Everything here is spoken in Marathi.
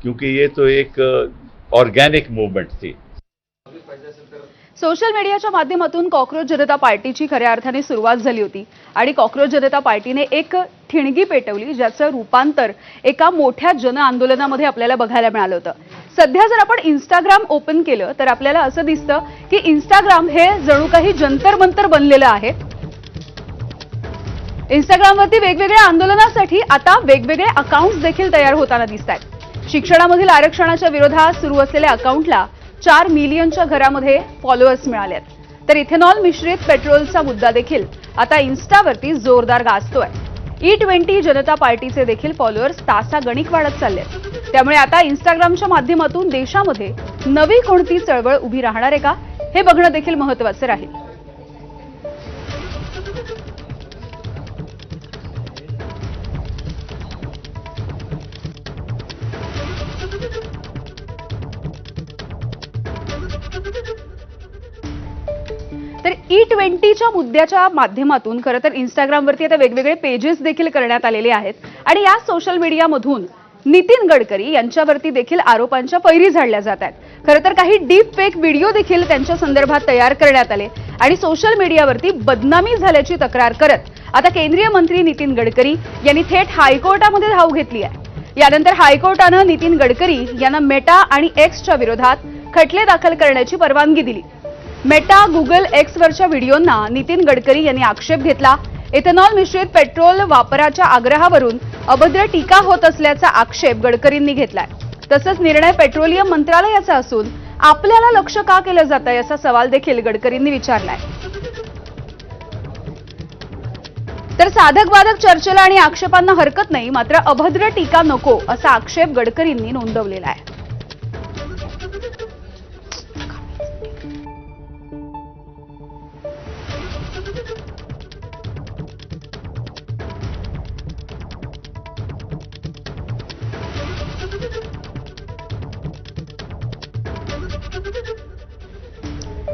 क्योंकि ये तो एक ऑर्गेनिक मूवमेंट थी। सोशल मीडियाच्या माध्यमातून कॉकरोच जनता पार्टीची खऱ्या अर्थाने सुरुवात झाली होती आणि कॉकरोच जनता पार्टीने एक ठिणगी पेटवली ज्याचं रूपांतर एका मोठ्या जन आंदोलनामध्ये आपल्याला बघायला मिळालं होतं। सध्या जर आपण इंस्टाग्राम ओपन केलं तर आपल्याला असं दिसतं की इंस्टाग्राम हे जणू काही जंतर मंतर बनलेलं आहे। इंस्टाग्रामवरती वेगवेगळ्या आंदोलनासाठी आता वेगवेगळे अकाउंट्स देखील तयार होताना दिसतात। शिक्षणामधील आरक्षणाच्या विरोधात सुरू असलेल्या अकाउंटला 4 मिलियनच्या घरामध्ये फॉलोअर्स मिळालेत, तर इथेनॉल मिश्रित पेट्रोलचा मुद्दा देखील आता इन्स्टावरती जोरदार गाजतोय। E20 जनता पार्टीचे देखील फॉलोअर्स तासागणिक वाढत चाललेत। त्यामुळे आता इंस्टाग्रामच्या माध्यमातून देशामध्ये नवी कोणती चळवळ उभी राहणार आहे का हे बघणं देखील महत्त्वाचं राहील। तर E20च्या मुद्द्याच्या माध्यमातून खरं तर इंस्टाग्रामवरती आता वेगवेगळे पेजेस देखील करण्यात आलेले आहेत आणि या सोशल मीडियामधून नितीन गडकरी यांच्यावरती देखील आरोपांच्या फैरी झाडल्या जात आहेत। खरं तर काही डीप फेक व्हिडिओ देखील त्यांच्या संदर्भात तयार करण्यात आले आणि सोशल मीडियावरती बदनामी झाल्याची तक्रार करत आता केंद्रीय मंत्री नितीन गडकरी यांनी थेट हायकोर्टामध्ये धाव घेतली आहे। यानंतर हायकोर्टानं नितीन गडकरी यांना मेटा आणि एक्सच्या विरोधात खटले दाखल करण्याची परवानगी दिली। मेटा, गुगल, एक्सवरच्या व्हिडिओंना नितीन गडकरी यांनी आक्षेप घेतला। इथेनॉल मिश्रित पेट्रोल वापराच्या आग्रहावरून अभद्र टीका होत असल्याचा आक्षेप गडकरींनी घेतलाय। तसंच निर्णय पेट्रोलियम मंत्रालयाचा असून आपल्याला लक्ष का केलं जातंय असा सवाल देखील गडकरींनी विचारलाय। तर साधक-बाधक चर्चेला आणि आक्षेपांना हरकत नाही, मात्र अभद्र टीका नको असा आक्षेप गडकरींनी नोंदवलेला आहे।